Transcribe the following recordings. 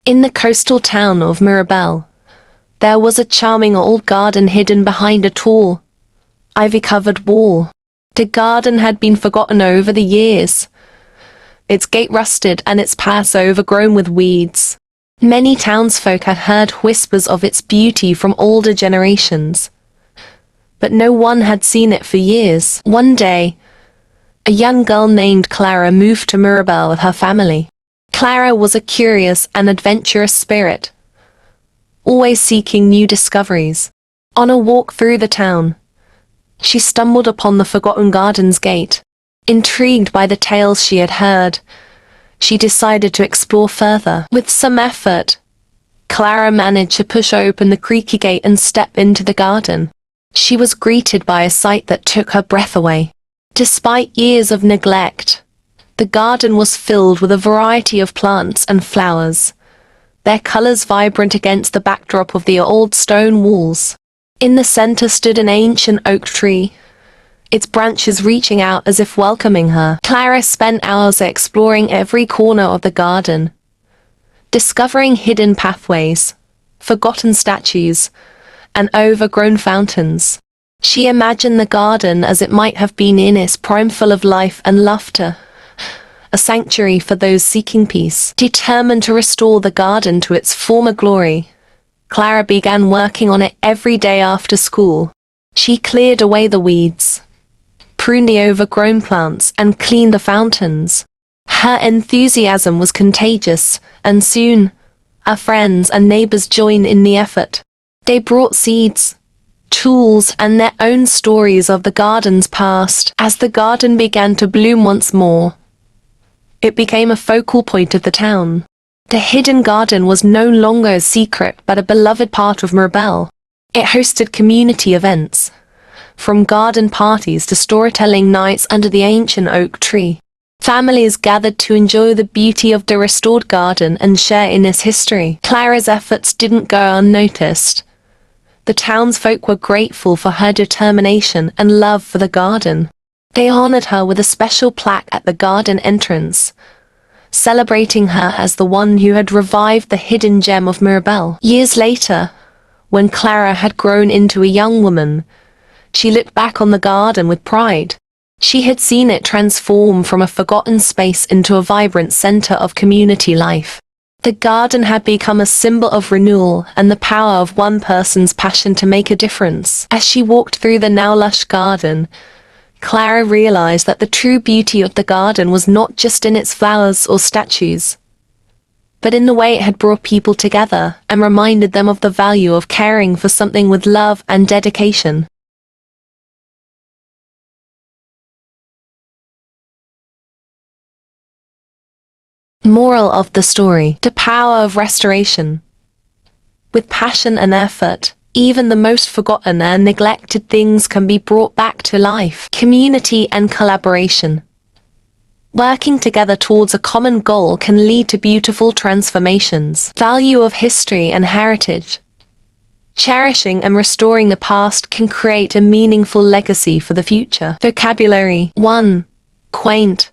In the coastal town of Mirabelle, there was a charming old garden hidden behind a tall, ivy-covered wall. The garden had been forgotten over the years, its gate rusted and its paths overgrown with weeds. Many townsfolk had heard whispers of its beauty from older generations, but no one had seen it for years. One day, a young girl named Clara moved to Mirabelle with her family. Clara was a curious and adventurous spirit, always seeking new discoveries. On a walk through the town, she stumbled upon the forgotten garden's gate. Intrigued by the tales she had heard, she decided to explore further. With some effort, Clara managed to push open the creaky gate and step into the garden. She was greeted by a sight that took her breath away. Despite years of neglect, the garden was filled with a variety of plants and flowers, their colors vibrant against the backdrop of the old stone walls. In the center stood an ancient oak tree, its branches reaching out as if welcoming her. Clara spent hours exploring every corner of the garden, discovering hidden pathways, forgotten statues, and overgrown fountains. She imagined the garden as it might have been in its prime, full of life and laughter, a sanctuary for those seeking peace. Determined to restore the garden to its former glory, Clara began working on it every day after school. She cleared away the weeds, pruned the overgrown plants, and cleaned the fountains. Her enthusiasm was contagious, and soon, her friends and neighbors joined in the effort. They brought seeds, tools, and their own stories of the garden's past. As the garden began to bloom once more, it became a focal point of the town. The hidden garden was no longer a secret but a beloved part of Mirabelle. It hosted community events, from garden parties to storytelling nights under the ancient oak tree. Families gathered to enjoy the beauty of the restored garden and share in its history. Clara's efforts didn't go unnoticed. The townsfolk were grateful for her determination and love for the garden. They honored her with a special plaque at the garden entrance, celebrating her as the one who had revived the hidden gem of Mirabelle. Years later, when Clara had grown into a young woman, she looked back on the garden with pride. She had seen it transform from a forgotten space into a vibrant center of community life. The garden had become a symbol of renewal and the power of one person's passion to make a difference. As she walked through the now lush garden, Clara realized that the true beauty of the garden was not just in its flowers or statues, but in the way it had brought people together and reminded them of the value of caring for something with love and dedication. Moral of the story: the power of restoration. With passion and effort, even the most forgotten and neglected things can be brought back to life. Community and collaboration. Working together towards a common goal can lead to beautiful transformations. Value of history and heritage. Cherishing and restoring the past can create a meaningful legacy for the future. Vocabulary. 1. Quaint.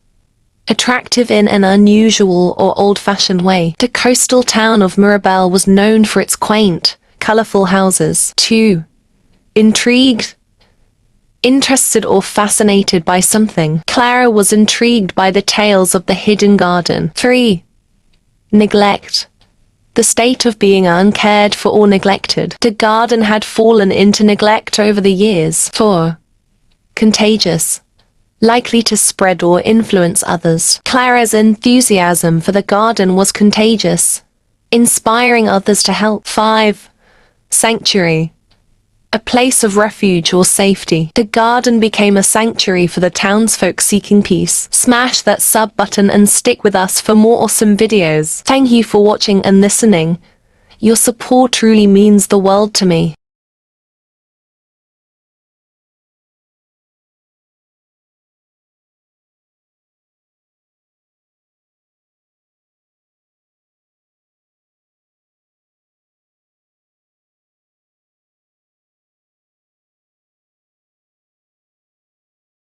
Attractive in an unusual or old-fashioned way. The coastal town of Mirabelle was known for its quaint, colorful houses. 2. Intrigued. Interested or fascinated by something. Clara was intrigued by the tales of the hidden garden. 3. Neglect. The state of being uncared for or neglected. The garden had fallen into neglect over the years. 4. Contagious. Likely to spread or influence others. Clara's enthusiasm for the garden was contagious, inspiring others to help. 5. Sanctuary. A place of refuge or safety. The garden became a sanctuary for the townsfolk seeking peace. Smash that sub button and stick with us for more awesome videos. Thank you for watching and listening. Your support truly means the world to me.